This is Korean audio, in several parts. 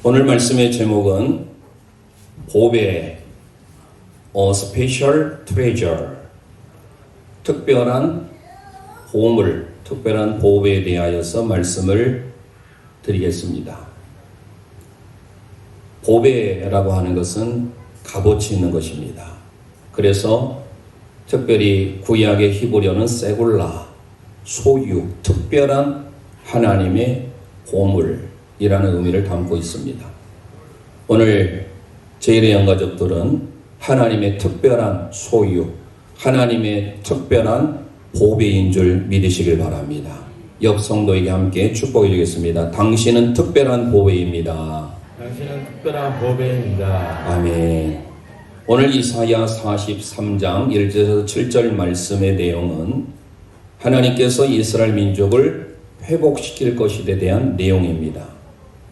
오늘 말씀의 제목은 보배, A Special Treasure, 특별한 보물, 특별한 보배에 대하여서 말씀을 드리겠습니다. 보배라고 하는 것은 값어치 있는 것입니다. 그래서 특별히 구약의 히브리어는 세굴라, 소유, 특별한 하나님의 보물이라는 의미를 담고 있습니다. 오늘 제1의 영가족들은 하나님의 특별한 소유, 하나님의 특별한 보배인 줄 믿으시길 바랍니다. 옆 성도에게 함께 축복해 주겠습니다. 당신은 특별한 보배입니다. 당신은 특별한 보배입니다. 아멘. 오늘 이사야 43장 1절에서 7절 말씀의 내용은 하나님께서 이스라엘 민족을 회복시킬 것에 대한 내용입니다.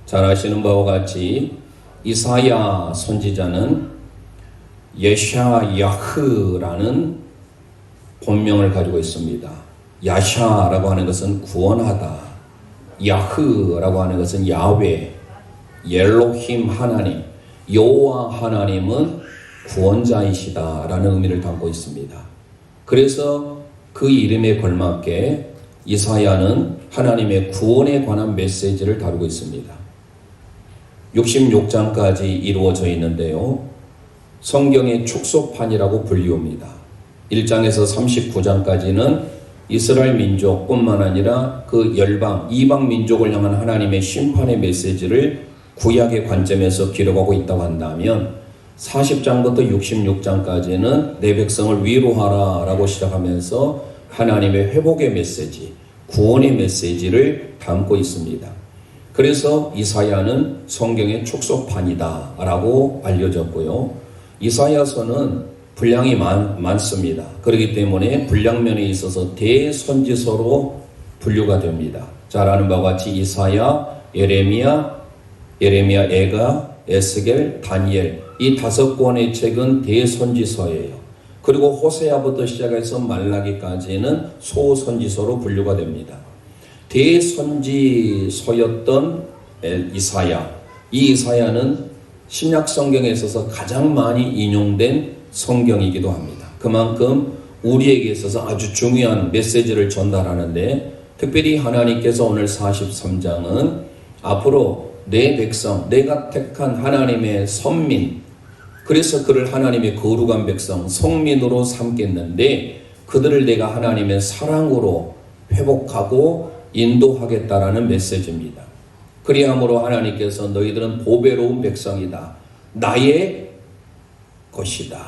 잘 아시는 바와 같이 이사야 선지자는 예샤야흐라는 본명을 가지고 있습니다. 야샤라고 하는 것은 구원하다, 야흐라고 하는 것은 야훼, 엘로힘 하나님, 여호와 하나님은 구원자이시다라는 의미를 담고 있습니다. 그래서 그 이름에 걸맞게 이사야는 하나님의 구원에 관한 메시지를 다루고 있습니다. 66장까지 이루어져 있는데요. 성경의 축소판이라고 불리웁니다. 1장에서 39장까지는 이스라엘 민족뿐만 아니라 그 열방, 이방 민족을 향한 하나님의 심판의 메시지를 구약의 관점에서 기록하고 있다고 한다면 40장부터 66장까지는 내 백성을 위로하라 라고 시작하면서 하나님의 회복의 메시지, 구원의 메시지를 담고 있습니다. 그래서 이사야는 성경의 축소판이다 라고 알려졌고요. 이사야서는 분량이 많습니다. 그렇기 때문에 분량면에 있어서 대선지서로 분류가 됩니다. 잘 아는 바와 같이 이사야, 예레미야, 에가, 에스겔, 다니엘 이 5권의 책은 대선지서예요. 그리고 호세아부터 시작해서 말라기까지는 소선지서로 분류가 됩니다. 대선지서였던 이사야, 이 이사야는 신약 성경에 있어서 가장 많이 인용된 성경이기도 합니다. 그만큼 우리에게 있어서 아주 중요한 메시지를 전달하는데 특별히 하나님께서 오늘 43장은 앞으로 내 백성, 내가 택한 하나님의 선민, 그래서 그를 하나님의 거룩한 백성, 성민으로 삼겠는데 그들을 내가 하나님의 사랑으로 회복하고 인도하겠다라는 메시지입니다. 그리함으로 하나님께서 너희들은 보배로운 백성이다, 나의 것이다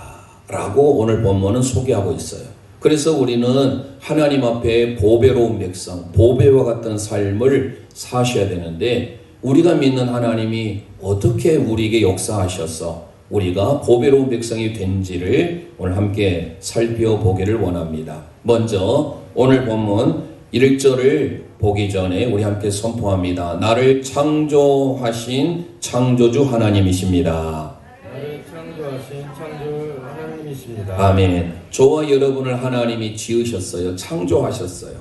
라고 오늘 본문은 소개하고 있어요. 그래서 우리는 하나님 앞에 보배로운 백성, 보배와 같은 삶을 사셔야 되는데 우리가 믿는 하나님이 어떻게 우리에게 역사하셔서 우리가 보배로운 백성이 된지를 오늘 함께 살펴보기를 원합니다. 먼저 오늘 본문 1절을 보기 전에 우리 함께 선포합니다. 나를 창조하신 창조주 하나님이십니다. 나를 창조하신 창조 하나님이십니다. 아멘. 저와 여러분을 하나님이 지으셨어요. 창조하셨어요.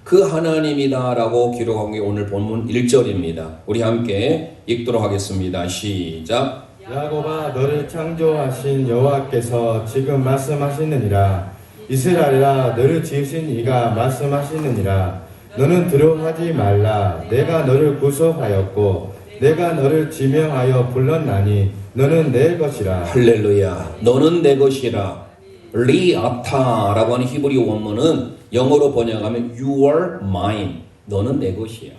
그 하나님이다라고 기록한 게 오늘 본문 1절입니다. 우리 함께 읽도록 하겠습니다. 시작. 야곱아, 너를 창조하신 여호와께서 지금 말씀하시느니라. 이스라엘아, 너를 지으신 이가 말씀하시느니라. 너는 두려워하지 말라. 내가 너를 구속하였고 내가 너를 지명하여 불렀나니 너는 내 것이라. 할렐루야. 너는 내 것이라. 리아타라고 하는 히브리 원문은 영어로 번역하면 You are mine. 너는 내 것이야.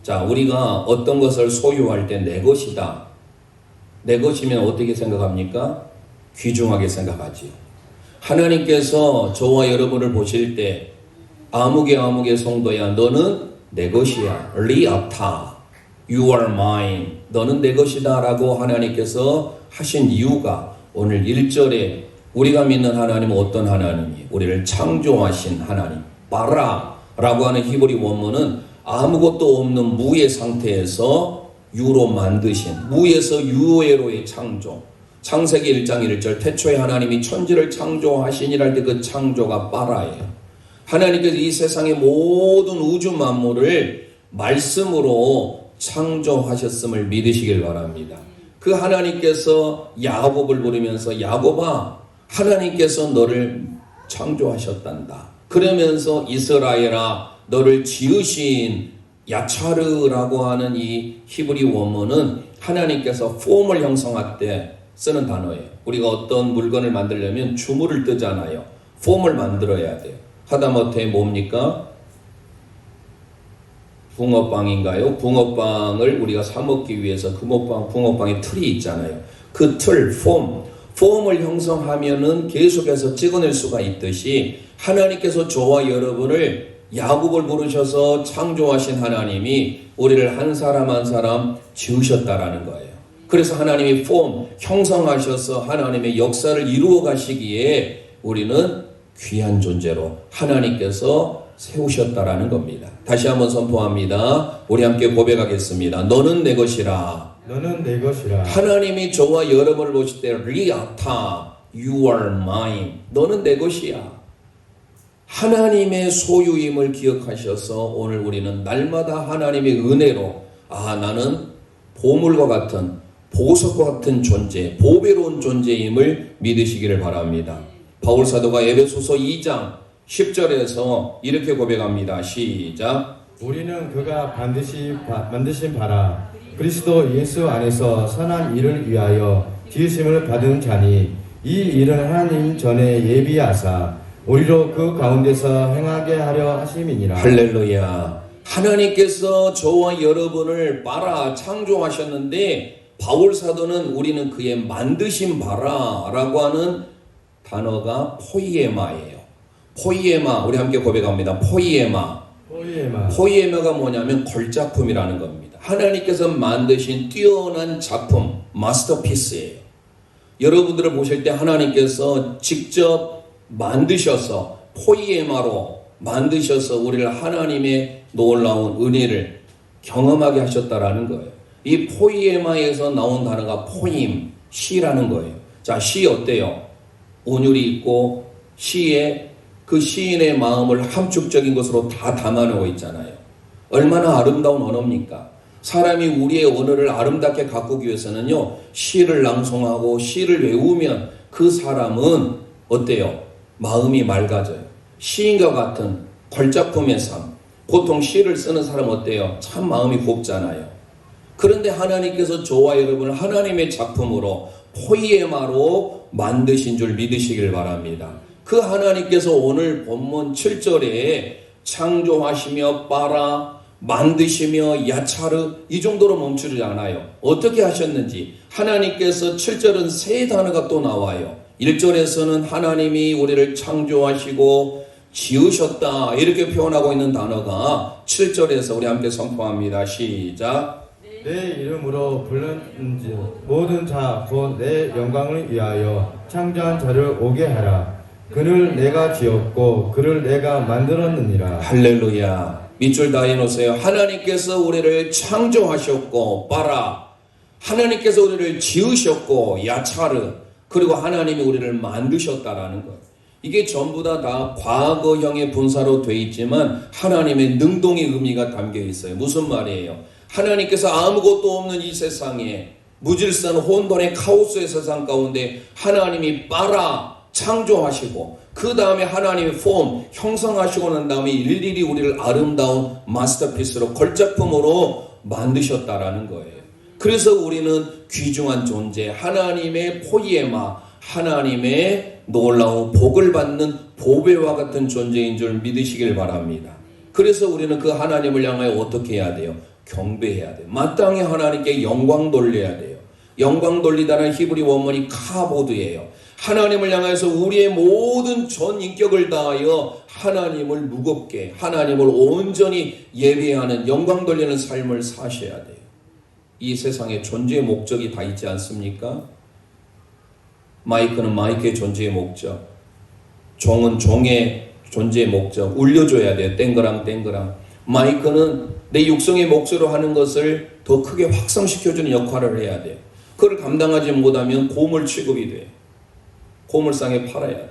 자, 우리가 어떤 것을 소유할 때 내 것이다, 내 것이면 어떻게 생각합니까? 귀중하게 생각하지요. 하나님께서 저와 여러분을 보실 때 아무개 성도야, 너는 내 것이야. 리아타, You are mine. 너는 내 것이다 라고 하나님께서 하신 이유가 오늘 1절에 우리가 믿는 하나님은 어떤 하나님이에요? 우리를 창조하신 하나님, 바라라고 하는 히브리 원문은 아무것도 없는 무의 상태에서 유로 만드신, 무에서 유에로의 창조. 창세기 1장 1절 태초에 하나님이 천지를 창조하시니라 할 때 그 창조가 바라예요. 하나님께서 이 세상의 모든 우주 만물을 말씀으로 창조하셨음을 믿으시길 바랍니다. 그 하나님께서 야곱을 부르면서 야곱아 하나님께서 너를 창조하셨단다. 그러면서 이스라엘아 너를 지으신 야차르라고 하는 이 히브리 원문은 하나님께서 폼을 형성할 때 쓰는 단어예요. 우리가 어떤 물건을 만들려면 주물을 뜨잖아요. 폼을 만들어야 돼요. 하다못해 뭡니까? 붕어빵인가요? 붕어빵을 우리가 사 먹기 위해서 붕어빵의 틀이 있잖아요. 그 틀, 폼을 형성하면은 계속해서 찍어낼 수가 있듯이 하나님께서 저와 여러분을 야곱을 부르셔서 창조하신 하나님이 우리를 한 사람 한 사람 지으셨다라는 거예요. 그래서 하나님이 형성하셔서 하나님의 역사를 이루어 가시기에 우리는 귀한 존재로 하나님께서 세우셨다라는 겁니다. 다시 한번 선포합니다. 우리 함께 고백하겠습니다. 너는 내 것이라. 너는 내 것이라. 하나님이 저와 여러분을 보실 때 리아타, you are mine. 너는 내 것이야. 하나님의 소유임을 기억하셔서 오늘 우리는 날마다 하나님의 은혜로 나는 보물과 같은 보석과 같은 존재, 보배로운 존재임을 믿으시기를 바랍니다. 바울 사도가 에베소서 2장 10절에서 이렇게 고백합니다. 시작. 우리는 그가 반드시 만드신 바라 그리스도 예수 안에서 선한 일을 위하여 지으심을 받은 자니 이 일은 하나님 전에 예비하사 우리로 그 가운데서 행하게 하려 하심이니라. 할렐루야. 하나님께서 저와 여러분을 창조하셨는데 바울 사도는 우리는 그의 만드신 바라라고 하는 단어가 포이에마예요. 포이에마, 우리 함께 고백합니다. 포이에마가 뭐냐면 걸작품이라는 겁니다. 하나님께서 만드신 뛰어난 작품, 마스터피스예요. 여러분들을 보실 때 하나님께서 직접 만드셔서 포이에마로 만드셔서 우리를 하나님의 놀라운 은혜를 경험하게 하셨다라는 거예요. 이 포이에마에서 나온 단어가 포임, 시라는 거예요. 자, 시 어때요? 온율이 있고 시에 그 시인의 마음을 함축적인 것으로 다 담아내고 있잖아요. 얼마나 아름다운 언어입니까? 사람이 우리의 언어를 아름답게 가꾸기 위해서는요, 시를 낭송하고 시를 외우면 그 사람은 어때요? 마음이 맑아져요. 시인과 같은 걸작품의 삶. 보통 시를 쓰는 사람 어때요? 참 마음이 곱잖아요. 그런데 하나님께서 저와 여러분을 하나님의 작품으로 포이에마로 만드신 줄 믿으시길 바랍니다. 그 하나님께서 오늘 본문 7절에 창조하시며 만드시며 야차르 이 정도로 멈추지 않아요. 어떻게 하셨는지 하나님께서 7절은 세 단어가 또 나와요. 1절에서는 하나님이 우리를 창조하시고 지으셨다 이렇게 표현하고 있는 단어가 7절에서 우리 함께 선포합니다. 시작. 내 이름으로 불렀는지 모든 자 곧 내 영광을 위하여 창조한 자를 오게 하라. 그를 내가 지었고 그를 내가 만들었느니라. 할렐루야. 밑줄 다 해놓으세요. 하나님께서 우리를 창조하셨고 하나님께서 우리를 지으셨고 야차르 그리고 하나님이 우리를 만드셨다라는 것. 이게 전부 다 과거형의 분사로 돼 있지만 하나님의 능동의 의미가 담겨 있어요. 무슨 말이에요? 하나님께서 아무것도 없는 이 세상에 무질서한 혼돈의 카오스의 세상 가운데 하나님이 창조하시고 그 다음에 하나님의 형성하시고 난 다음에 일일이 우리를 아름다운 마스터피스로 걸작품으로 만드셨다라는 거예요. 그래서 우리는 귀중한 존재, 하나님의 포이에마, 하나님의 놀라운 복을 받는 보배와 같은 존재인 줄 믿으시길 바랍니다. 그래서 우리는 그 하나님을 향하여 어떻게 해야 돼요? 경배해야 돼요. 마땅히 하나님께 영광 돌려야 돼요. 영광 돌리다는 히브리 원문이 카보드예요. 하나님을 향해서 우리의 모든 전 인격을 다하여 하나님을 무겁게, 하나님을 온전히 예배하는 영광 돌리는 삶을 사셔야 돼요. 이 세상에 존재의 목적이 다 있지 않습니까? 마이크는 마이크의 존재의 목적, 종은 종의 존재의 목적, 울려줘야 돼요. 땡그랑. 마이크는 내 육성의 목소리로 하는 것을 더 크게 확성시켜주는 역할을 해야 돼요. 그걸 감당하지 못하면 고물 취급이 돼요. 고물상에 팔아야 돼요.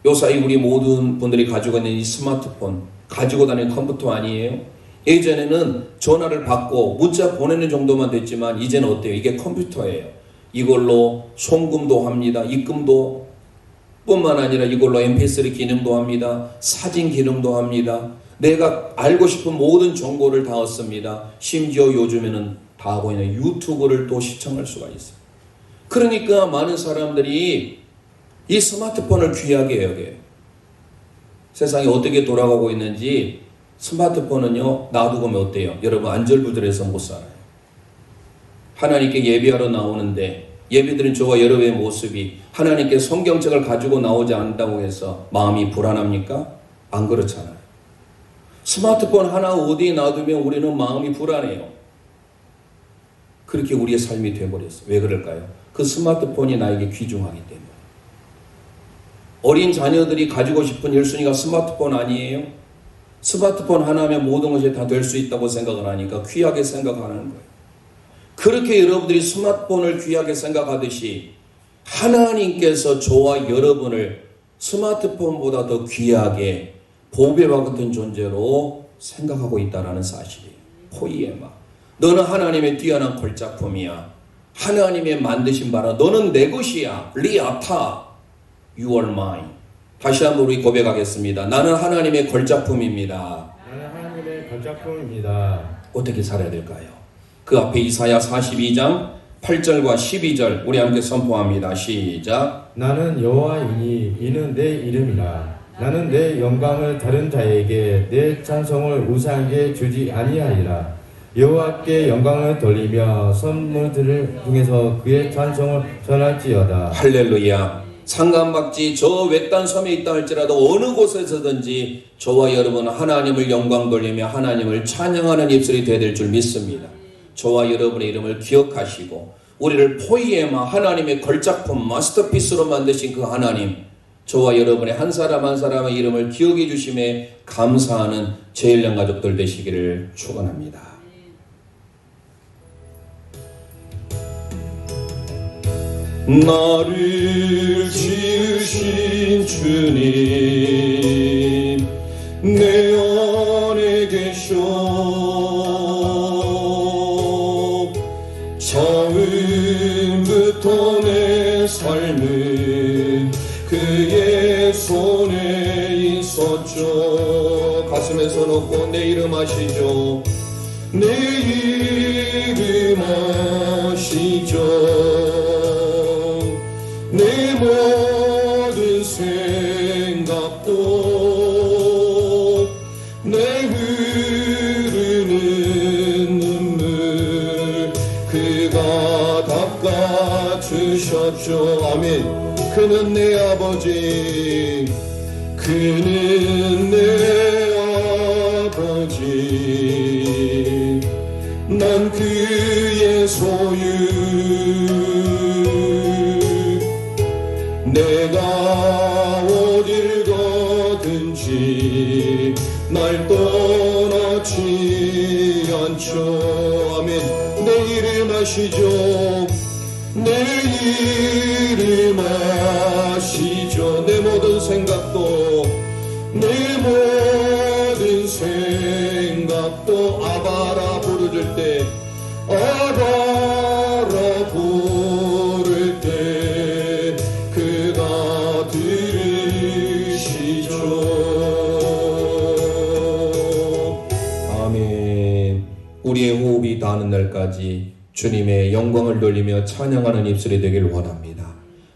요사이 우리 모든 분들이 가지고 있는 이 스마트폰, 가지고 다니는 컴퓨터 아니에요? 예전에는 전화를 받고 문자 보내는 정도만 됐지만 이제는 어때요? 이게 컴퓨터예요. 이걸로 송금도 합니다. 입금도 뿐만 아니라 이걸로 mp3 기능도 합니다. 사진 기능도 합니다. 내가 알고 싶은 모든 정보를 다 얻습니다. 심지어 요즘에는 다 하고 있는 유튜브를 또 시청할 수가 있어요. 그러니까 많은 사람들이 이 스마트폰을 귀하게 여겨요. 세상이 어떻게 돌아가고 있는지 스마트폰은요, 놔두면 어때요? 여러분 안절부절해서 못 살아요. 하나님께 예배하러 나오는데 예배드린 저와 여러분의 모습이 하나님께 성경책을 가지고 나오지 않는다고 해서 마음이 불안합니까? 안 그렇잖아요. 스마트폰 하나 어디에 놔두면 우리는 마음이 불안해요. 그렇게 우리의 삶이 되어버렸어요. 왜 그럴까요? 그 스마트폰이 나에게 귀중하기 때문에. 어린 자녀들이 가지고 싶은 1순위가 스마트폰 아니에요? 스마트폰 하나면 모든 것이 다 될 수 있다고 생각을 하니까 귀하게 생각하는 거예요. 그렇게 여러분들이 스마트폰을 귀하게 생각하듯이 하나님께서 저와 여러분을 스마트폰보다 더 귀하게 보배와 같은 존재로 생각하고 있다는 사실이에요. 포이에마. 너는 하나님의 뛰어난 걸작품이야. 하나님의 만드신 바라. 너는 내 것이야. 리아타. You are mine. 다시 한번 우리 고백하겠습니다. 나는 하나님의 걸작품입니다. 나는 하나님의 걸작품입니다. 어떻게 살아야 될까요? 그 앞에 이사야 42장 8절과 12절 우리 함께 선포합니다. 시작. 나는 여호와이니 이는 내 이름이라. 나는 내 영광을 다른 자에게 내 찬송을 우상에게 주지 아니하리라. 여호와께 영광을 돌리며 선물들을 중에서 그의 찬송을 전할지어다. 할렐루야. 상관박지 저 외딴 섬에 있다 할지라도 어느 곳에서든지 저와 여러분은 하나님을 영광 돌리며 하나님을 찬양하는 입술이 되어야 될 줄 믿습니다. 저와 여러분의 이름을 기억하시고 우리를 포이에마 하나님의 걸작품 마스터피스로 만드신 그 하나님, 저와 여러분의 한 사람 한 사람의 이름을 기억해 주심에 감사하는 제1년 가족들 되시기를 축원합니다. 나를 지으신 주님 내 안에 계셔 처음부터 내 삶은 그의 손에 있었죠. 가슴에서 놓고 내 이름 아시죠? 내 이름 아시죠? 내 모든 생각도 내 흐르는 눈물 그가 닦아주셨죠. 아멘. 그는 내 아버지, 그는 내 아버지, 난 그의 소유. 내가 어딜 가든지 날 떠나지 않죠. 아멘. 내 이름 아시죠? 내 이름 아시죠? 내 모든 생각도 내 모든 생각도 아바라 부르실 때 아바라 부를 때 그가 들으시죠. 아멘. 우리의 호흡이 닿는 날까지 주님의 영광을 돌리며 찬양하는 입술이 되길 원합니다.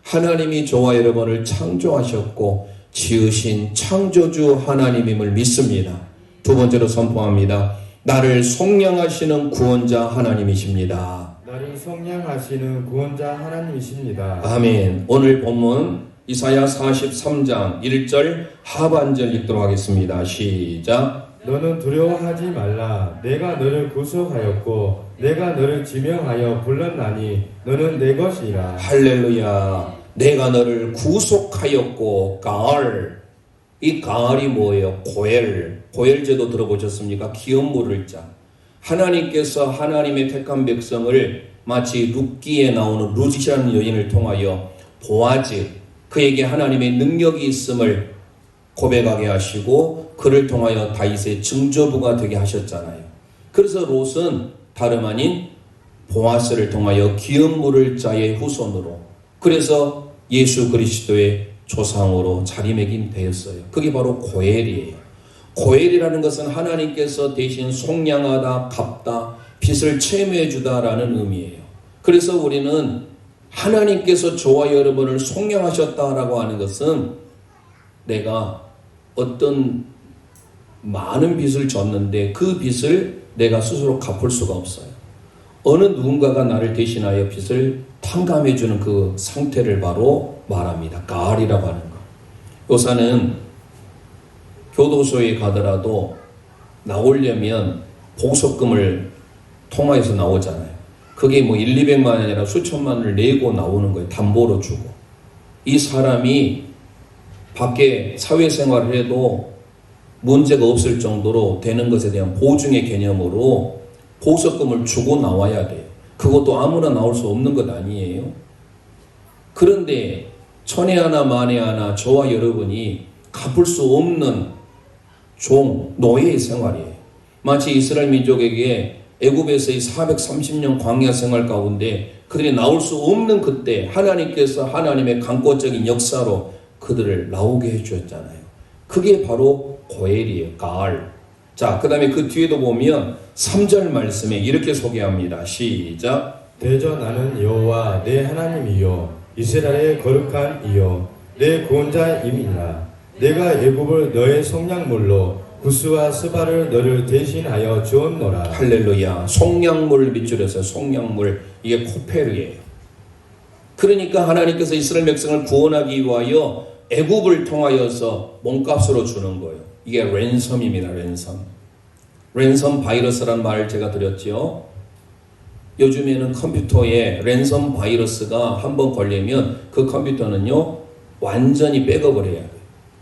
하나님이 저와 여러분을 창조하셨고 지으신 창조주 하나님임을 믿습니다. 두 번째로 선포합니다. 나를 속량하시는 구원자 하나님이십니다. 나를 속량하시는 구원자 하나님이십니다. 아멘. 오늘 본문 이사야 43장 1절 하반절 읽도록 하겠습니다. 시작. 너는 두려워하지 말라. 내가 너를 구속하였고 내가 너를 지명하여 불렀나니 너는 내 것이라. 할렐루야. 내가 너를 구속하였고 가을. 이 가을이 뭐예요? 고엘. 고엘제도 들어보셨습니까? 기업 물을 자. 하나님께서 하나님의 택한 백성을 마치 룻기에 나오는 루시라는 여인을 통하여 보아즈, 그에게 하나님의 능력이 있음을 고백하게 하시고 그를 통하여 다윗의 증조부가 되게 하셨잖아요. 그래서 롯은 다름 아닌 보아스를 통하여 기업 물을 자의 후손으로, 그래서 예수 그리스도의 조상으로 자리매김되었어요. 그게 바로 고엘이에요. 고엘이라는 것은 하나님께서 대신 속량하다, 갚다, 빚을 채무해 주다라는 의미예요. 그래서 우리는 하나님께서 저와 여러분을 속량하셨다라고 하는 것은 내가 어떤 많은 빚을 졌는데 그 빚을 내가 스스로 갚을 수가 없어요. 어느 누군가가 나를 대신하여 빚을 탕감해 주는 그 상태를 바로 말합니다. 가알이라고 하는 거. 요사는 교도소에 가더라도 나오려면 보석금을 통화해서 나오잖아요. 그게 뭐 1, 200만 원이 아니라 수천만 원을 내고 나오는 거예요. 담보로 주고. 이 사람이 밖에 사회생활을 해도 문제가 없을 정도로 되는 것에 대한 보증의 개념으로 보석금을 주고 나와야 돼요. 그것도 아무나 나올 수 없는 것 아니에요. 그런데 천에 하나 만에 하나 저와 여러분이 갚을 수 없는 종, 노예의 생활이에요. 마치 이스라엘 민족에게 애굽에서의 430년 광야 생활 가운데 그들이 나올 수 없는 그때 하나님께서 하나님의 강권적인 역사로 그들을 나오게 해주셨잖아요. 그게 바로 고엘이에요. 가알. 자, 그 다음에 그 뒤에도 보면 3절 말씀에 이렇게 소개합니다. 시작. 대저 나는 여호와 내 하나님이요 이스라엘의 거룩한 이요 내 구원자임이니라. 내가 애굽을 너의 속량물로 구스와 스바를 너를 대신하여 주었노라. 할렐루야. 속량물 밑줄에서 속량물, 이게 코페르예요. 그러니까 하나님께서 이스라엘 백성을 구원하기 위하여 애굽을 통하여서 몸값으로 주는 거예요. 이게 랜섬입니다. 랜섬 바이러스라는 말을 제가 드렸죠. 요즘에는 컴퓨터에 랜섬 바이러스가 한번 걸리면 그 컴퓨터는요 완전히 백업을 해야 돼요.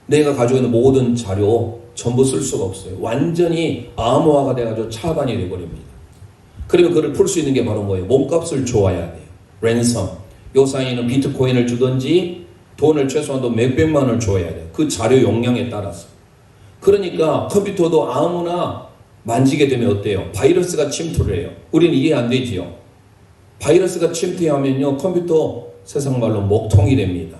내가 가지고 있는 모든 자료 전부 쓸 수가 없어요. 완전히 암호화가 돼가지고 차단이 돼버립니다. 그러면 그걸 풀 수 있는 게 바로 뭐예요? 몸값을 줘야 돼요. 랜섬. 요 사이에는 비트코인을 주든지 돈을 최소한도 몇백만 원을 줘야 돼요. 그 자료 용량에 따라서. 그러니까 컴퓨터도 아무나 만지게 되면 어때요? 바이러스가 침투를 해요. 우리는 이해 안 되지요. 바이러스가 침투하면요 컴퓨터 세상 말로 목통이 됩니다.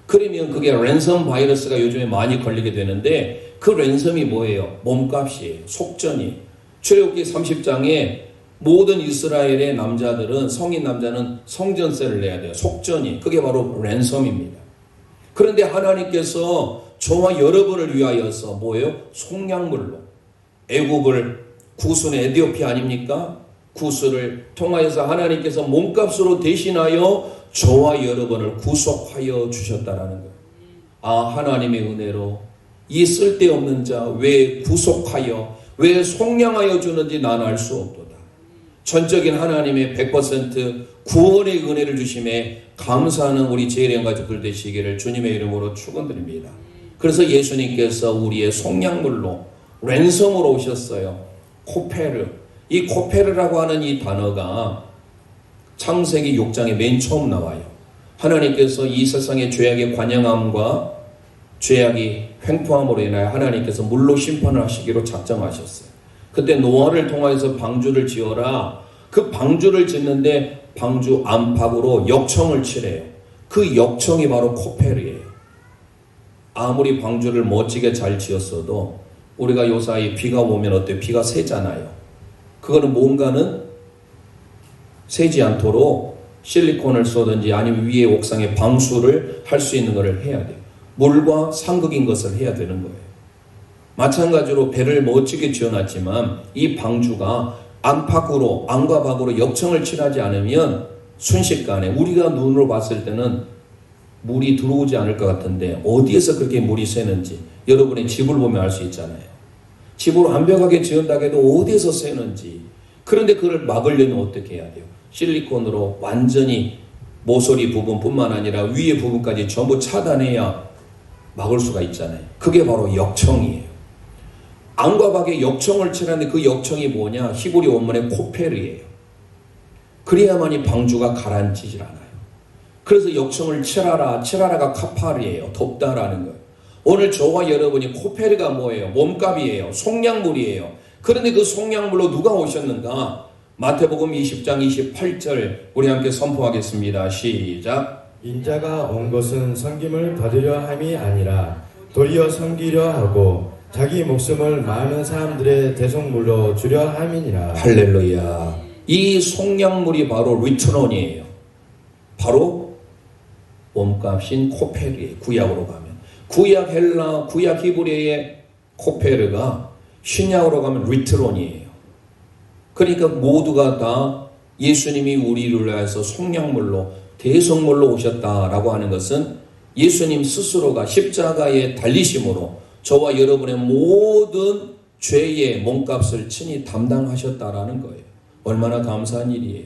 그러면 그게 랜섬 바이러스가 요즘에 많이 걸리게 되는데 그 랜섬이 뭐예요? 몸값이에요. 속전이. 출애굽기 30장에 모든 이스라엘의 남자들은, 성인 남자는 성전세를 내야 돼요. 속전이. 그게 바로 랜섬입니다. 그런데 하나님께서 저와 여러분을 위하여서 뭐예요? 속량물로 애굽을, 구스는 에티오피아 아닙니까? 구스를 통하여서 하나님께서 몸값으로 대신하여 저와 여러분을 구속하여 주셨다라는 거예요. 아, 하나님의 은혜로 이 쓸데없는 자 왜 구속하여, 왜 속량하여 주는지 난 알 수 없도다. 전적인 하나님의 100% 구원의 은혜를 주심에 감사하는 우리 재림 가족들 되시기를 주님의 이름으로 축원드립니다. 그래서 예수님께서 우리의 속량물로 랜섬으로 오셨어요. 코페르. 이 코페르라고 하는 이 단어가 창세기 6장에 맨 처음 나와요. 하나님께서 이 세상의 죄악의 관영함과 죄악이 횡포함으로 인하여 하나님께서 물로 심판을 하시기로 작정하셨어요. 그때 노아를 통해서 방주를 지어라. 그 방주를 짓는데 방주 안팎으로 역청을 칠해요. 그 역청이 바로 코페르예요. 아무리 방주를 멋지게 잘 지었어도 우리가 요사이 비가 오면 어때요? 비가 새잖아요. 그거는 뭔가는 새지 않도록 실리콘을 쏘든지 아니면 위에 옥상에 방수를 할 수 있는 것을 해야 돼요. 물과 상극인 것을 해야 되는 거예요. 마찬가지로 배를 멋지게 지어놨지만 이 방주가 안팎으로, 안과 밖으로 역청을 칠하지 않으면 순식간에 우리가 눈으로 봤을 때는 물이 들어오지 않을 것 같은데 어디에서 그렇게 물이 새는지 여러분의 집을 보면 알 수 있잖아요. 집을 완벽하게 지은다고 해도 어디에서 새는지. 그런데 그걸 막으려면 어떻게 해야 돼요? 실리콘으로 완전히 모서리 부분뿐만 아니라 위에 부분까지 전부 차단해야 막을 수가 있잖아요. 그게 바로 역청이에요. 안과 밖에 역청을 칠하는데 그 역청이 뭐냐? 히브리 원문의 코페르예요. 그래야만이 방주가 가라앉히질 않아요. 그래서 역청을 칠하라, 칠하라가 카파르예요. 덮다라는 거예요. 오늘 저와 여러분이 코페르가 뭐예요? 몸값이에요. 속량물이에요. 그런데 그 속량물로 누가 오셨는가? 마태복음 20장 28절 우리 함께 선포하겠습니다. 시작. 인자가 온 것은 섬김을 받으려 함이 아니라 도리어 섬기려 하고 자기 목숨을 많은 사람들의 대속물로 주려 함이니라. 할렐루야. 이 속량물이 바로 리트론이에요. 바로 몸값인 코페르예요. 구약으로 가면. 구약 헬라, 구약 히브리어의 코페르가 신약으로 가면 리트론이에요. 그러니까 모두가 다 예수님이 우리를 위해서 속량물로 대속물로 오셨다라고 하는 것은 예수님 스스로가 십자가에 달리심으로 저와 여러분의 모든 죄의 몸값을 친히 담당하셨다라는 거예요. 얼마나 감사한 일이에요.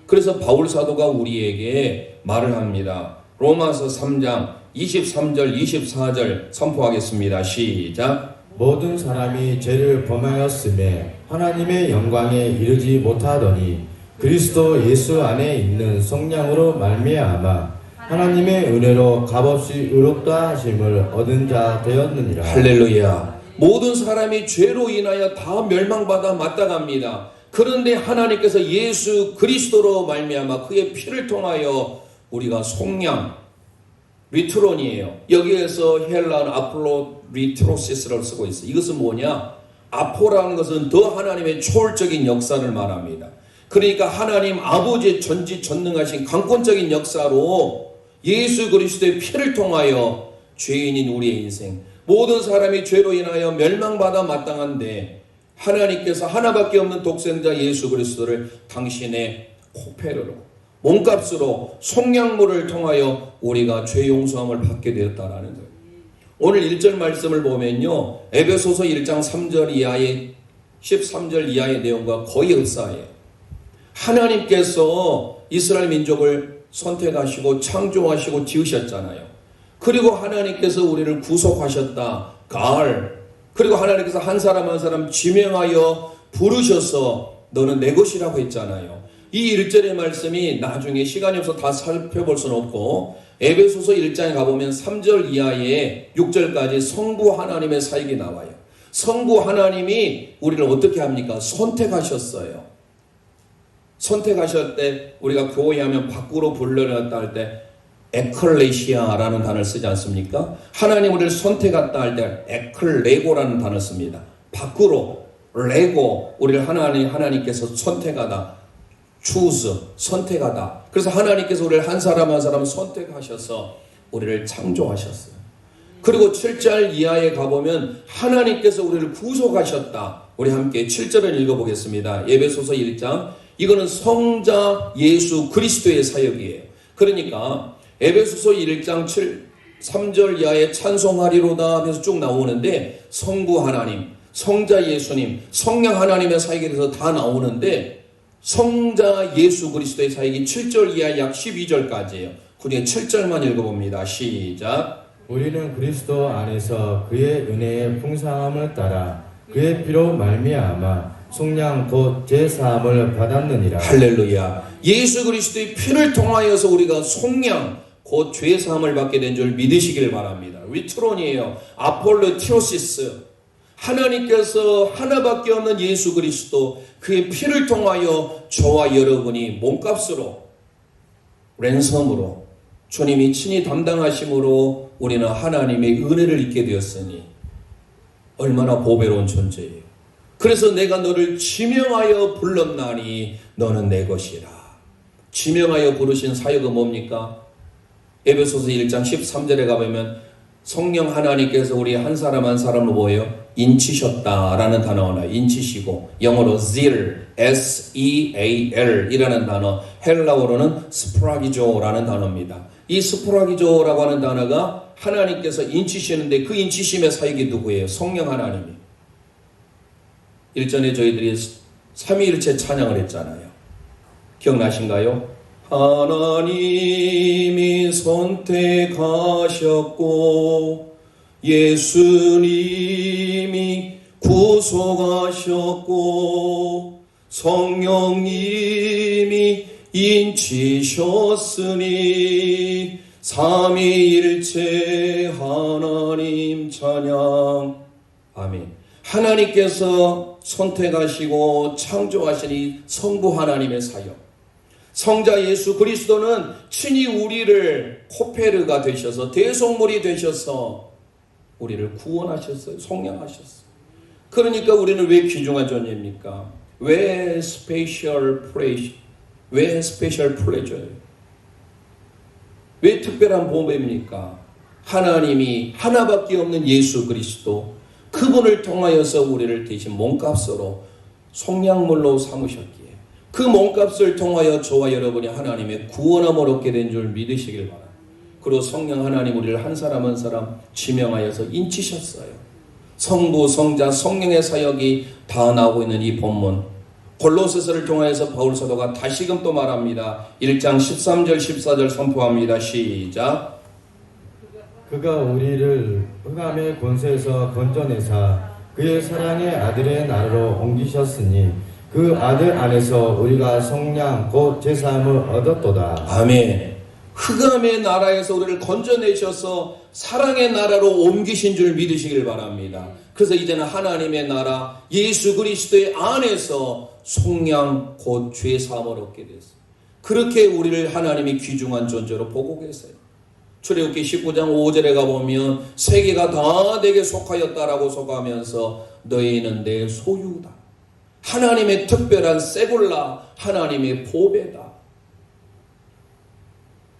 그래서 바울 사도가 우리에게 말을 합니다. 로마서 3장 23절 24절 선포하겠습니다. 시작. 모든 사람이 죄를 범하였음에 하나님의 영광에 이르지 못하더니 그리스도 예수 안에 있는 성령으로 말미암아 하나님의 은혜로 값없이 의롭다 하심을 얻은 자 되었느니라. 할렐루야. 모든 사람이 죄로 인하여 다 멸망받아 마땅합니다. 그런데 하나님께서 예수 그리스도로 말미암아 그의 피를 통하여 우리가 속량 리트론이에요. 여기에서 헬라는 아폴로 리트로시스를 쓰고 있어요. 이것은 뭐냐? 아포라는 것은 더 하나님의 초월적인 역사를 말합니다. 그러니까 하나님 아버지의 전지전능하신 강권적인 역사로 예수 그리스도의 피를 통하여 죄인인 우리의 인생, 모든 사람이 죄로 인하여 멸망받아 마땅한데 하나님께서 하나밖에 없는 독생자 예수 그리스도를 당신의 코페르로 몸값으로 속량물을 통하여 우리가 죄 용서함을 받게 되었다라는 거예요. 오늘 1절 말씀을 보면요, 에베소서 1장 3절 이하의 13절 이하의 내용과 거의 흡사해요. 하나님께서 이스라엘 민족을 선택하시고 창조하시고 지으셨잖아요. 그리고 하나님께서 우리를 구속하셨다. 가을. 그리고 하나님께서 한 사람 한 사람 지명하여 부르셔서 너는 내 것이라고 했잖아요. 이 1절의 말씀이 나중에 시간이 없어 다 살펴볼 수는 없고 에베소서 1장에 가보면 3절 이하에 6절까지 성부 하나님의 사역이 나와요. 성부 하나님이 우리를 어떻게 합니까? 선택하셨어요. 선택하실 때 우리가 교회 하면 밖으로 불러냈다 할 때 에클레시아라는 단어를 쓰지 않습니까? 하나님 우리를 선택했다 할 때 에클레고라는 단어를 씁니다. 밖으로 레고 우리를 하나님께서 선택하다. choose 선택하다. 그래서 하나님께서 우리를 한 사람 한 사람 선택하셔서 우리를 창조하셨어요. 그리고 7절 이하에 가보면 하나님께서 우리를 구속하셨다. 우리 함께 7절을 읽어보겠습니다. 에베소서 1장. 이거는 성자 예수 그리스도의 사역이에요. 그러니까 에베소서 1장 3절 이하에 찬송하리로다 하면서 쭉 나오는데 성부 하나님, 성자 예수님, 성령 하나님의 사역에 대해서 다 나오는데 성자 예수 그리스도의 사역이 7절 이하 약 12절까지예요. 그 중에 7절만 읽어봅니다. 시작. 우리는 그리스도 안에서 그의 은혜의 풍성함을 따라 그의 피로 말미암아 속량 곧 제사함을 받았느니라. 할렐루야. 예수 그리스도의 피를 통하여서 우리가 속량 곧 죄사함을 받게 된 줄 믿으시길 바랍니다. 리트론이에요. 아폴로 티오시스. 하나님께서 하나밖에 없는 예수 그리스도 그의 피를 통하여 저와 여러분이 몸값으로 랜섬으로 주님이 친히 담당하심으로 우리는 하나님의 은혜를 입게 되었으니 얼마나 보배로운 존재예요. 그래서 내가 너를 지명하여 불렀나니 너는 내 것이라. 지명하여 부르신 사역은 뭡니까? 에베소서 1장 13절에 가보면 성령 하나님께서 우리 한 사람 한 사람을 뭐예요? 인치셨다라는 단어가 나와요. 인치시고 영어로 zeal, S-E-A-L 이라는 단어, 헬라어로는 스프라기조라는 단어입니다. 이 스프라기조라고 하는 단어가 하나님께서 인치시는데 그 인치심의 사역이 누구예요? 성령 하나님이. 일전에 저희들이 삼위일체 찬양을 했잖아요. 기억나신가요? 하나님이 선택하셨고 예수님이 구속하셨고 성령님이 인치셨으니 삼위일체 하나님 찬양. 아멘. 하나님께서 선택하시고 창조하신 이 성부 하나님의 사역, 성자 예수 그리스도는 친히 우리를 코페르가 되셔서 대속물이 되셔서 우리를 구원하셨어요. 속량하셨어요. 그러니까 우리는 왜 귀중한 존재입니까? 왜 스페셜 플레이셔? 왜 스페셜 플레저예요? 왜 특별한 보배입니까? 하나님이 하나밖에 없는 예수 그리스도, 그분을 통하여서 우리를 대신 몸값으로 속량물로 삼으셨기에 그 몸값을 통하여 저와 여러분이 하나님의 구원함을 얻게 된 줄 믿으시길 바랍니다. 그리고 성령 하나님 우리를 한 사람 한 사람 지명하여서 인치셨어요. 성부, 성자, 성령의 사역이 다 나오고 있는 이 본문, 골로새서를 통하여서 바울 사도가 다시금 또 말합니다. 1장 13절 14절 선포합니다. 시작. 그가 우리를 흑암의 권세에서 건져내사 그의 사랑의 아들의 나라로 옮기셨으니 그 아들 안에서 우리가 성량 곧 제사함을 얻었도다. 아멘. 흑암의 나라에서 우리를 건져내셔서 사랑의 나라로 옮기신 줄 믿으시길 바랍니다. 그래서 이제는 하나님의 나라 예수 그리스도의 안에서 속량 곧 죄사함을 얻게 됐어요. 그렇게 우리를 하나님이 귀중한 존재로 보고 계세요. 출애굽기 19장 5절에 가보면 세계가 다 내게 속하였다라고 소개하면서 너희는 내 소유다. 하나님의 특별한 세굴라, 하나님의 보배다.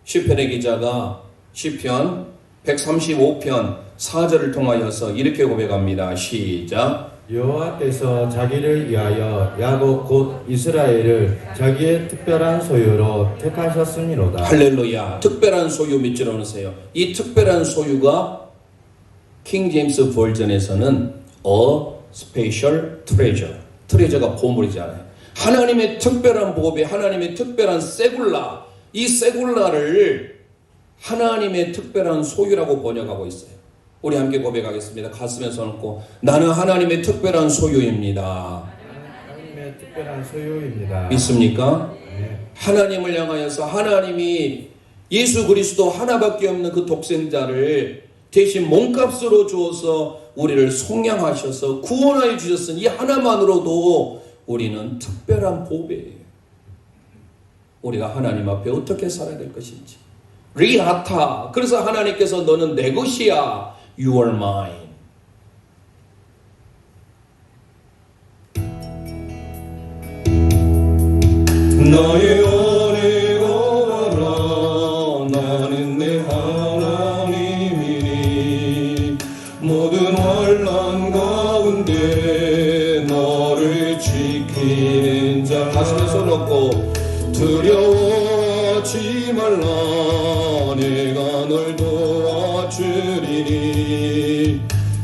시편의 기자가 시편 135편 4절을 통하여서 이렇게 고백합니다. 시작. 여호와께서 자기를 위하여 야곱 곧 이스라엘을 자기의 특별한 소유로 택하셨음이로다. 할렐루야. 특별한 소유 믿지 않으세요? 이 특별한 소유가 킹 제임스 버전에서는 a special treasure. 트레저가 보물이잖아요. 하나님의 특별한 보배, 하나님의 특별한 세굴라, 이 세굴라를 하나님의 특별한 소유라고 번역하고 있어요. 우리 함께 고백하겠습니다. 가슴에 손 얹고 나는 하나님의 특별한 소유입니다. 하나님의 특별한 소유입니다. 믿습니까? 네. 하나님을 향하여서 하나님이 예수 그리스도 하나밖에 없는 그 독생자를 대신 몸값으로 주어서 우리를 속량하셔서 구원하여 주셨으니 이 하나만으로도 우리는 특별한 보배예요. 우리가 하나님 앞에 어떻게 살아야 될 것인지. 리아타. 그래서 하나님께서 너는 내 것이야. You are mine. 나의 은혜가 와라. 나는 내 하나님이니 모든 환난 가운데 너를 지키는 자. 가슴에 손 얹고 두려워하지 말라. 내가 널 도와주리니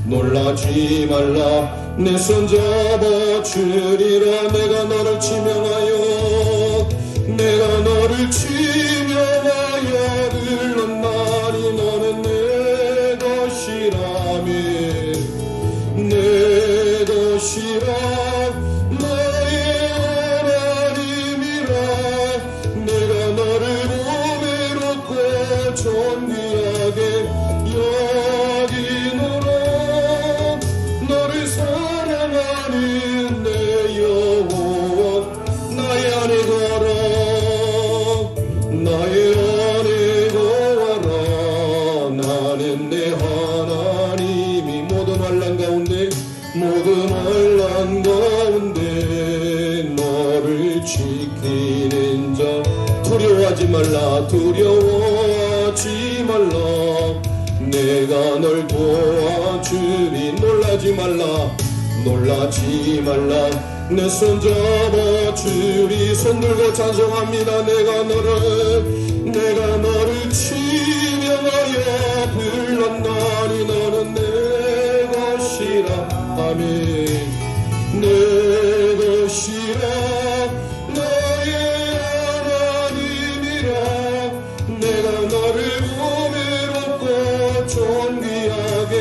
놀라지 말라. 내 손 잡아주리라. 내가 너를 지명하여 내가 너를 지명하여 불렀나니 너는 내 것이라며 내 것이라. 나의 하나님이라. 내가 너를 보배롭고 존귀하게 여기노라. 너를 사랑하는 내 여호와 나의 안에 걸어. 나의 안에 거하라. 나는 내 하나님이 모든 환난 가운데 모든 환난 가운데 너를 지키는 자. 두려워하지 말라. 두려워하지 말라. 내가 널 도와주리. 놀라지 말라. 놀라지 말라. 내 손 잡아주리. 손 들고 찬송합니다. 내가 너를 지명하여 불렀나니 너는 내 것이라. 아멘. 내 것이라. 나의 하나님이라. 내가 너를 보배롭고 존귀하게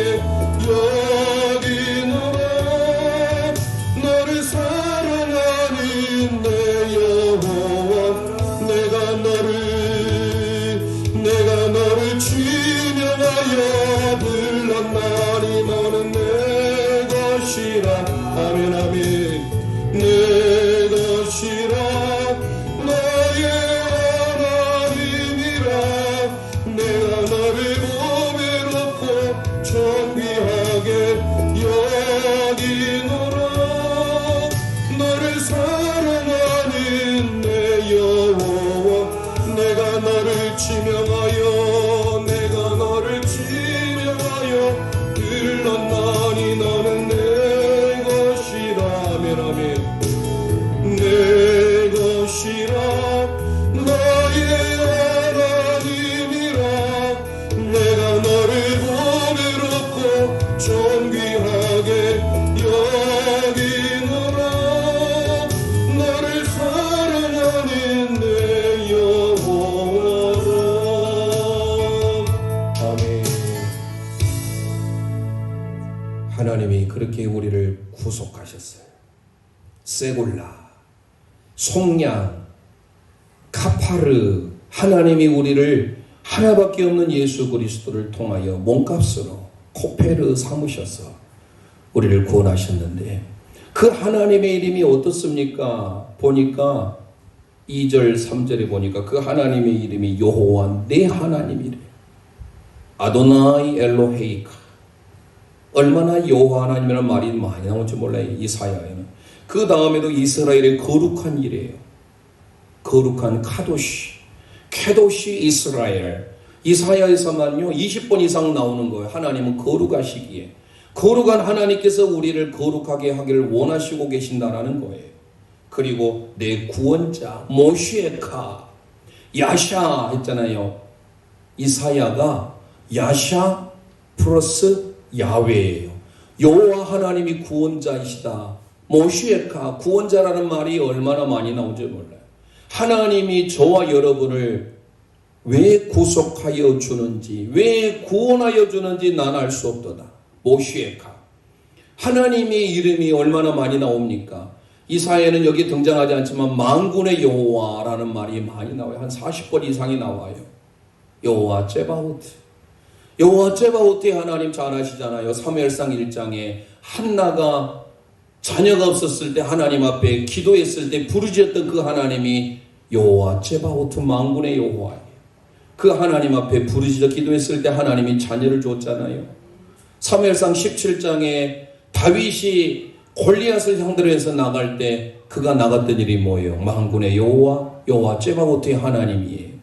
여기노라. 너를 사랑하는 내 여호와. 내가 너를 하셨어요. 세골라, 속량, 카파르, 하나님이 우리를 하나밖에 없는 예수 그리스도를 통하여 몸값으로 코페르 삼으셔서 우리를 구원하셨는데 그 하나님의 이름이 어떻습니까? 보니까 2절 3절에 보니까 그 하나님의 이름이 여호와 내 하나님이래. 아도나이 엘로헤이카. 얼마나 여호와 하나님이라는 말이 많이 나올지 몰라요. 이사야에는. 그 다음에도 이스라엘의 거룩한 이래요. 거룩한 카도시. 케도시 이스라엘. 이사야에서만요 20번 이상 나오는 거예요. 하나님은 거룩하시기에. 거룩한 하나님께서 우리를 거룩하게 하기를 원하시고 계신다라는 거예요. 그리고 내 구원자 모시에카 야샤 했잖아요. 이사야가 야샤 플러스 야훼예요. 여호와 하나님이 구원자이시다. 모시에카 구원자라는 말이 얼마나 많이 나오는지 몰라요. 하나님이 저와 여러분을 왜 구속하여 주는지, 왜 구원하여 주는지 난 알 수 없도다. 모시에카. 하나님의 이름이 얼마나 많이 나옵니까? 이사야는 여기 등장하지 않지만 만군의 여호와라는 말이 많이 나와요. 한 40번 이상이 나와요. 여호와 제바오트. 여호와 제바오트의 하나님 잘 아시잖아요. 사무엘상 1장에 한나가 자녀가 없었을 때 하나님 앞에 기도했을 때 부르짖었던 그 하나님이 여호와 제바오트 만군의 여호와예요. 그 하나님 앞에 부르짖어 기도했을 때 하나님이 자녀를 줬잖아요. 사무엘상 17장에 다윗이 골리앗을 상대로 해서 나갈 때 그가 나갔던 일이 뭐예요? 만군의 여호와 제바오트의 하나님이에요.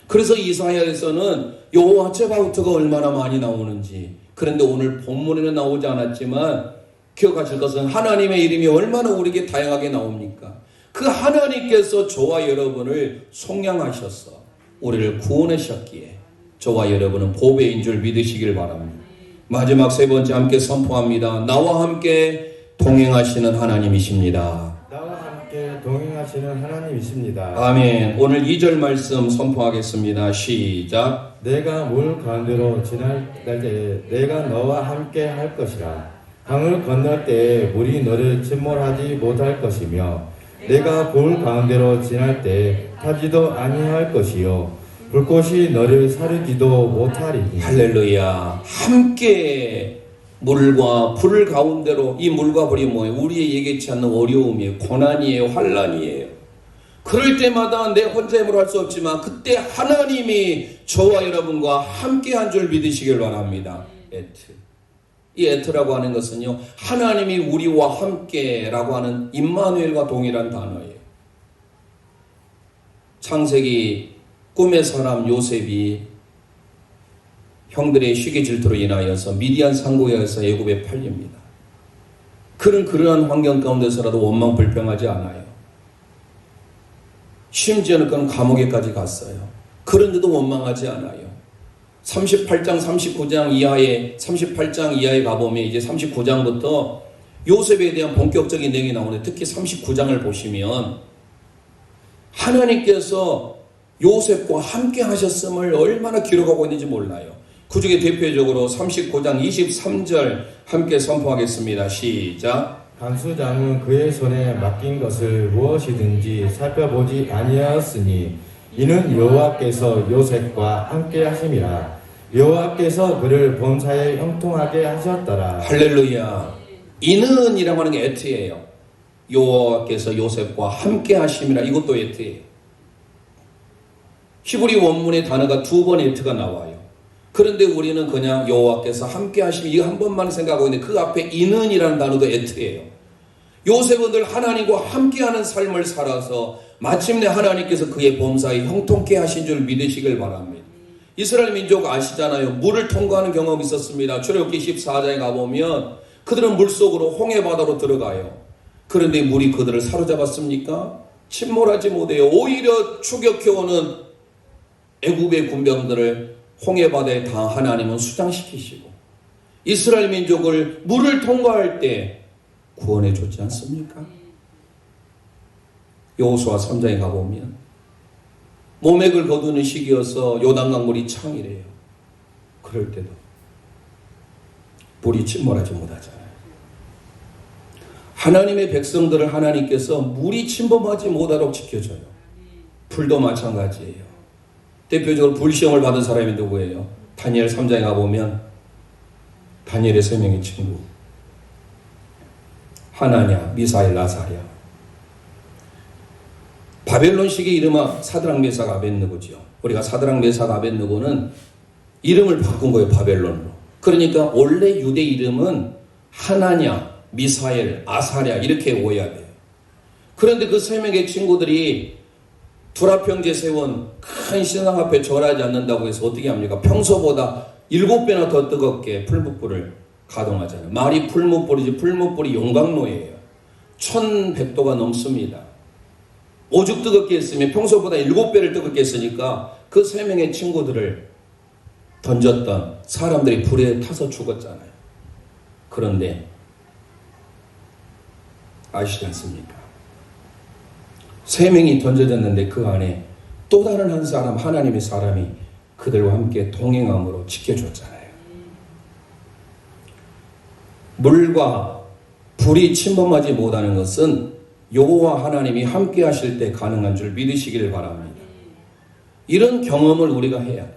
그래서 이사야에서는 여호와 제바오트가 얼마나 많이 나오는지, 그런데 오늘 본문에는 나오지 않았지만 기억하실 것은 하나님의 이름이 얼마나 우리에게 다양하게 나옵니까? 그 하나님께서 저와 여러분을 속량하셔서 우리를 구원하셨기에 저와 여러분은 보배인 줄 믿으시길 바랍니다. 마지막 세 번째 함께 선포합니다. 나와 함께 동행하시는 하나님이십니다. 나와 함께 동행하시는 하나님이십니다. 아멘. 오늘 2절 말씀 선포하겠습니다. 시작. 내가 물 가운데로 지날 때에 내가 너와 함께 할 것이라. 강을 건널 때에 물이 너를 침몰하지 못할 것이며 내가 불 가운데로 지날 때 타지도 아니할 것이요 불꽃이 너를 사르지도 못하리니. 할렐루야. 함께 물과 불 가운데로. 이 물과 불이 뭐예요? 우리의 예기치 않는 어려움이에요. 고난이에요. 환난이에요. 그럴 때마다 내 혼자 힘으로 할 수 없지만 그때 하나님이 저와 여러분과 함께 한 줄 믿으시길 바랍니다. 에트. 이 에트라고 하는 것은요, 하나님이 우리와 함께라고 하는 임마누엘과 동일한 단어예요. 창세기 꿈의 사람 요셉이 형들의 시기 질투로 인하여서 미디안 상고에서 애굽에 팔립니다. 그는 그러한 환경 가운데서라도 원망 불평하지 않아요. 심지어는 그는 감옥에까지 갔어요. 그런데도 원망하지 않아요. 38장 39장 이하에 38장 이하에 가보면 이제 39장부터 요셉에 대한 본격적인 내용이 나오는데, 특히 39장을 보시면 하나님께서 요셉과 함께 하셨음을 얼마나 기록하고 있는지 몰라요. 그 중에 대표적으로 39장 23절 함께 선포하겠습니다. 시작. 간수장은 그의 손에 맡긴 것을 무엇이든지 살펴보지 아니하였으니 이는 여호와께서 요셉과 함께 하심이라. 여호와께서 그를 범사에 형통하게 하셨더라. 할렐루야. 이는 이라고 하는 게 에트예요. 여호와께서 요셉과 함께 하심이라. 이것도 에트예요. 히브리 원문의 단어가 2번 에트가 나와요. 그런데 우리는 그냥 여호와께서 함께 하심이 이거 한 번만 생각하고 있는데 그 앞에 이는 이라는 단어도 에트예요. 요셉은 늘 하나님과 함께하는 삶을 살아서 마침내 하나님께서 그의 범사에 형통케 하신 줄 믿으시길 바랍니다. 이스라엘 민족 아시잖아요. 물을 통과하는 경험이 있었습니다. 출애굽기 14장에 가보면 그들은 물속으로 홍해바다로 들어가요. 그런데 물이 그들을 사로잡았습니까? 침몰하지 못해요. 오히려 추격해오는 애굽의 군병들을 홍해바다에 다 하나님은 수장시키시고 이스라엘 민족을 물을 통과할 때 구원해 줬지 않습니까? 여호수아 3장에 가보면 모맥을 거두는 시기여서 요단강 물이 창이래요. 그럴 때도 물이 침몰하지 못하잖아요. 하나님의 백성들을 하나님께서 물이 침범하지 못하도록 지켜줘요. 불도 마찬가지예요. 대표적으로 불시험을 받은 사람이 누구예요? 다니엘 3장에 가보면 다니엘의 세 명의 친구 하나냐, 미사엘, 아사랴. 바벨론식의 이름은 사드락, 메삭, 아벳느고죠. 우리가 사드락, 메삭, 아벳느고는 이름을 바꾼 거예요. 바벨론으로. 그러니까 원래 유대 이름은 하나냐, 미사엘, 아사랴 이렇게 오해야 돼요. 그런데 그 세 명의 친구들이 두라평지에 세운 큰 신상 앞에 절하지 않는다고 해서 어떻게 합니까? 평소보다 7배나 더 뜨겁게 풀무불을 가동하잖아요. 말이 풀무불이지 풀무불이 용광로예요. 1100도가 넘습니다. 오죽 뜨겁게 했으면 평소보다 7배를 뜨겁게 했으니까 그 세 명의 친구들을 던졌던 사람들이 불에 타서 죽었잖아요. 그런데 아시지 않습니까? 세 명이 던져졌는데 그 안에 또 다른 한 사람, 하나님의 사람이 그들과 함께 동행함으로 지켜줬잖아요. 물과 불이 침범하지 못하는 것은 여호와 하나님이 함께 하실 때 가능한 줄 믿으시기를 바랍니다. 이런 경험을 우리가 해야 돼요.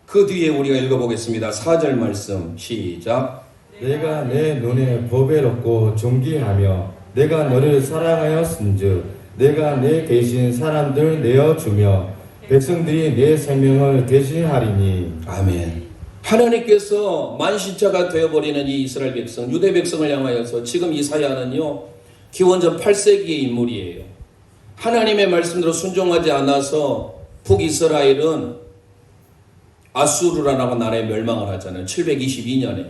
그 뒤에 우리가 읽어보겠습니다. 4절 말씀 시작. 내가 내 눈에 보배롭고 존귀하며 내가 너를 사랑하였은즉 내가 내 대신 사람들 내어주며 백성들이 내 생명을 대신하리니. 아멘. 하나님께서 만신자가 되어버리는 이 이스라엘 백성, 유대 백성을 향하여서 지금 이사야는요 기원전 8세기의 인물이에요. 하나님의 말씀대로 순종하지 않아서 북이스라엘은 아수르라는 나라에 멸망을 하잖아요. 722년에.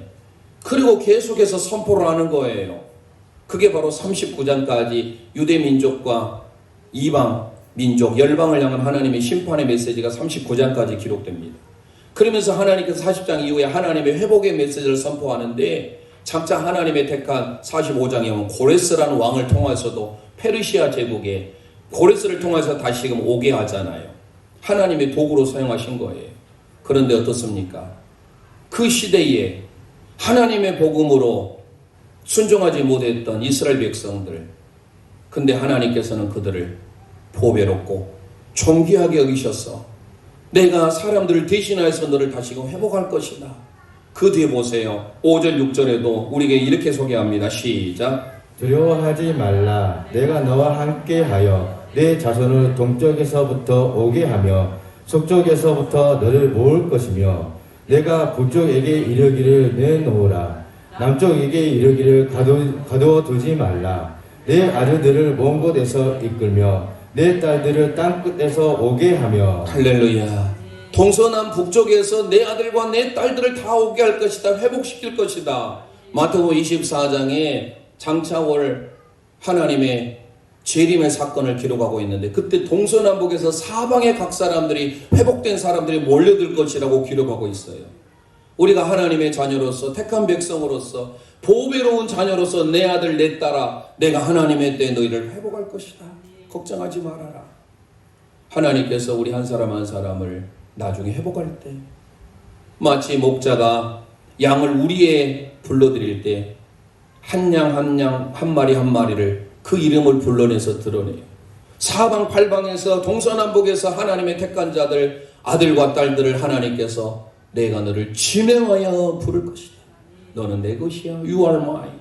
그리고 계속해서 선포를 하는 거예요. 그게 바로 39장까지 유대 민족과 이방 민족, 열방을 향한 하나님의 심판의 메시지가 39장까지 기록됩니다. 그러면서 하나님께서 40장 이후에 하나님의 회복의 메시지를 선포하는데 장차 하나님의 택한 45장에 오면 고레스라는 왕을 통해서도 페르시아 제국에 고레스를 통해서 다시금 오게 하잖아요. 하나님의 도구로 사용하신 거예요. 그런데 어떻습니까? 그 시대에 하나님의 복음으로 순종하지 못했던 이스라엘 백성들, 근데 하나님께서는 그들을 보배롭고 존귀하게 여기셔서 내가 사람들을 대신하여서 너를 다시금 회복할 것이다. 그 뒤에 보세요. 5절 6절에도 우리에게 이렇게 소개합니다. 시작. 두려워하지 말라. 내가 너와 함께하여 내 자손을 동쪽에서부터 오게 하며 서쪽에서부터 너를 모을 것이며 내가 북쪽에게 이르기를 내놓으라. 남쪽에게 이르기를 가두어 두지 말라. 내 아들들을 먼 곳에서 이끌며 내 딸들을 땅 끝에서 오게 하며. 할렐루야. 동서남 북쪽에서 내 아들과 내 딸들을 다 오게 할 것이다. 회복시킬 것이다. 마태복음 24장에 장차올 하나님의 재림의 사건을 기록하고 있는데 그때 동서남북에서 사방의 각 사람들이 회복된 사람들이 몰려들 것이라고 기록하고 있어요. 우리가 하나님의 자녀로서 택한 백성으로서 보배로운 자녀로서 내 아들 내 딸아 내가 하나님의 때 너희를 회복할 것이다. 걱정하지 말아라. 하나님께서 우리 한 사람 한 사람을 나중에 회복할 때 마치 목자가 양을 우리에 불러드릴 때 한 양 한 양 한 마리 한 마리를 그 이름을 불러내서 드러내요. 사방 팔방에서 동서남북에서 하나님의 택한 자들 아들과 딸들을 하나님께서 내가 너를 지명하여 부를 것이다. 너는 내 것이야. You are mine.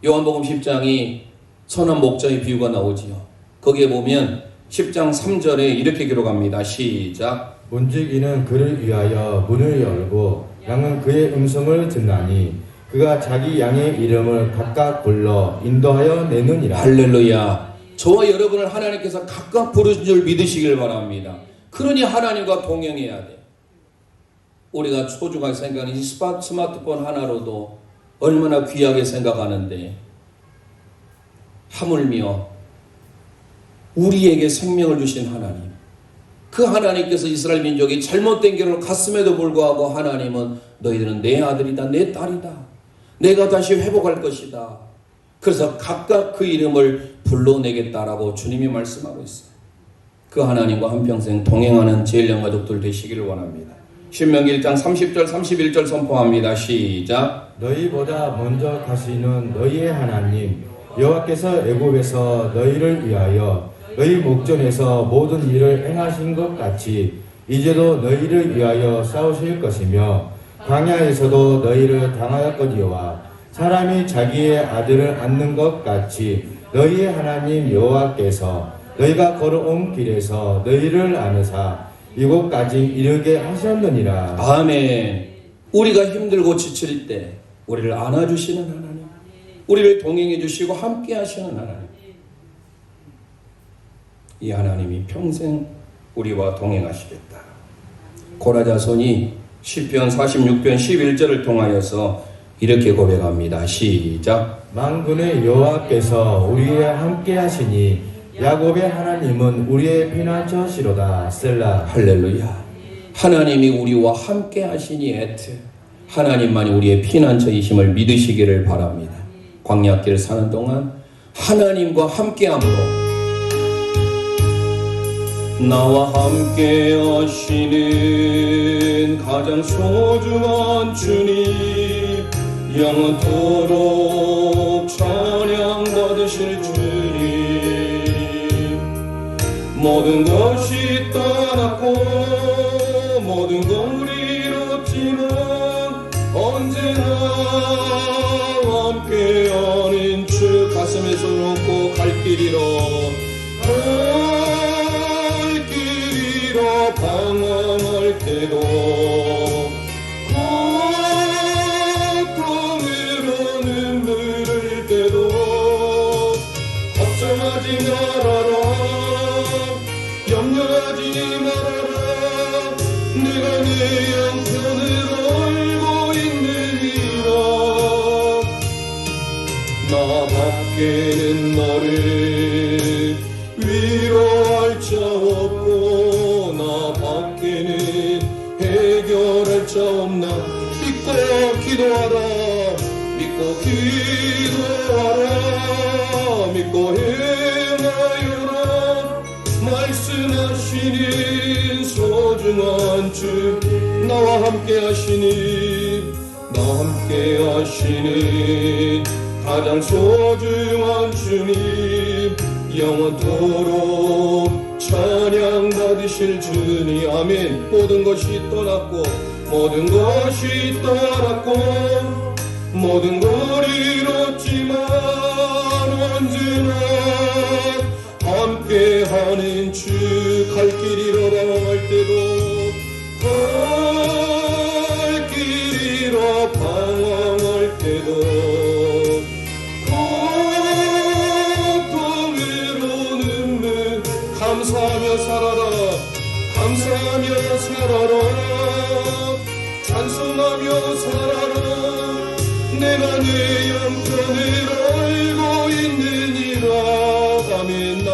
요한복음 10장이 선한 목자의 비유가 나오지요. 거기에 보면 10장 3절에 이렇게 기록합니다. 시작. 문지기는 그를 위하여 문을 열고 양은 그의 음성을 듣나니 그가 자기 양의 이름을 각각 불러 인도하여 내느니라. 할렐루야. 저와 여러분을 하나님께서 각각 부르신 줄 믿으시길 바랍니다. 그러니 하나님과 동행해야 돼. 우리가 소중하게 생각하는 이 스마트폰 하나로도 얼마나 귀하게 생각하는데 하물며 우리에게 생명을 주신 하나님, 그 하나님께서 이스라엘 민족이 잘못된 길로 갔음에도 불구하고 하나님은 너희들은 내 아들이다 내 딸이다 내가 다시 회복할 것이다. 그래서 각각 그 이름을 불러내겠다라고 주님이 말씀하고 있어요. 그 하나님과 한평생 동행하는 제일영 가족들 되시기를 원합니다. 신명기 1장 30절 31절 선포합니다. 시작. 너희보다 먼저 가시는 너희의 하나님 여호와께서 애굽에서 너희를 위하여 너희 목전에서 모든 일을 행하신 것 같이 이제도 너희를 위하여 싸우실 것이며 광야에서도 너희를 당하였거니와 사람이 자기의 아들을 안는 것 같이 너희의 하나님 여호와께서 너희가 걸어온 길에서 너희를 안으사 이곳까지 이르게 하셨느니라. 아멘. 우리가 힘들고 지칠 때 우리를 안아주시는 하나님, 우리를 동행해 주시고 함께 하시는 하나님, 이 하나님이 평생 우리와 동행하시겠다. 고라자손이 시편 46편 11절을 통하여서 이렇게 고백합니다. 시작. 만군의 여호와께서 우리와 함께 하시니 야곱의 하나님은 우리의 피난처시로다. 셀라. 할렐루야. 하나님이 우리와 함께 하시니 에트. 하나님만이 우리의 피난처이심을 믿으시기를 바랍니다. 광야길 사는 동안 하나님과 함께함으로 나와 함께 하시는 가장 소중한 주님, 영원토록 찬양 받으실 주님, 모든 것이 떠났고 모든 걸 잃었지만 언제나 함께하는 주, 가슴에 손 얹고 갈 길이로 방황할 때도 고통으로 눈물 흘릴 때도 걱정하지 말아라, 염려하지 말아라. 내가 내 양편을 알고 있느니라. 나 밖에는 너를 위로할 자 없고 나 밖에는 해결할 자 없나. 믿고 기도하라, 믿고 기도하라, 믿고 행하여라. 말씀하시는 소중한 주, 나와 함께 하시니, 나와 함께 하시는 가장 소중한 주님, 영원토록 찬양 받으실 주님. 아멘. 모든 것이 떠났고 모든 것이 떠났고 모든 걸 잃었지만 언제나 함께하는 주, 갈 길 잃어 방황할 때도 갈 길 잃어 방황할 때도 감사하며 살아라, 감사하며 살아라, 찬송하며 살아라. 내가 내 영편을 알고 있느니라. 아멘. 나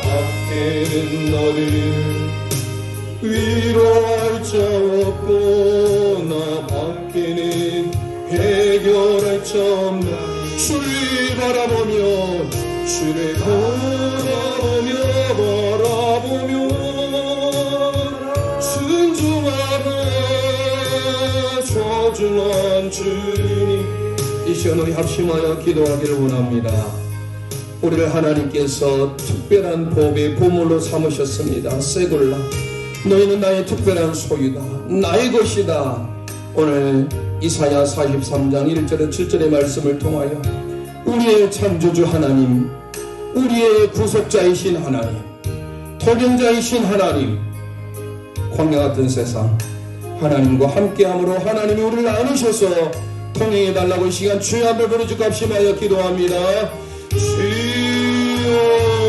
밖에는 너를 위로할 자 없고 나 밖에는 해결할 자 없나. 주를 바라보며 주를 바라보며 순종하라, 소중한 주님. 이 시간 우리 합심하여 기도하기를 원합니다. 우리를 하나님께서 특별한 복의 보물로 삼으셨습니다. 세굴라, 너희는 나의 특별한 소유다, 나의 것이다. 오늘 이사야 43장 1절에 7절의 말씀을 통하여 우리의 창조주 하나님, 우리의 구속자이신 하나님, 통행자이신 하나님, 광야 같은 세상 하나님과 함께함으로 하나님이 우리를 안으셔서 통행해달라고 이 시간 주의 앞에 부르짖고 합심하여 기도합니다. 주여